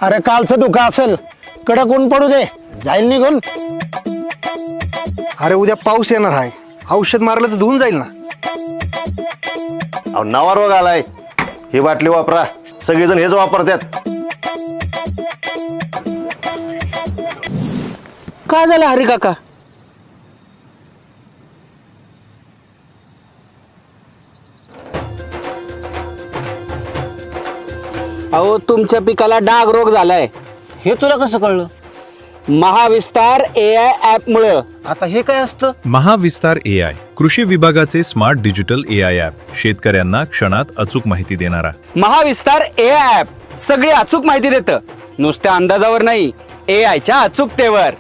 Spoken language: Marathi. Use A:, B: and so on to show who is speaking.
A: अरे कालचं धुकं असेल, कडक ऊन पडू दे, जाईल निघून.
B: अरे उद्या पाऊस येणार आहे, औषध मारलं तर धुवून जाईल ना.
C: अहो नवा रोग आलाय, ही बाटली वापरा, सगळेजण हेच वापरतात.
D: काय झालं हरी काका? अहो तुमच्या पिकाला डाग रोग झालाय.
A: हे तुला कसं कळलं?
D: महाविस्तार AI ऍप मुळे.
A: आता हे काय असतं?
E: महाविस्तार AI कृषी विभागाचे स्मार्ट डिजिटल AI ॲप, शेतकऱ्यांना क्षणात अचूक माहिती देणारा.
D: महाविस्तार AI ऍप सगळी अचूक माहिती देतं, नुसत्या अंदाजावर नाही, AI च्या अचूकतेवर.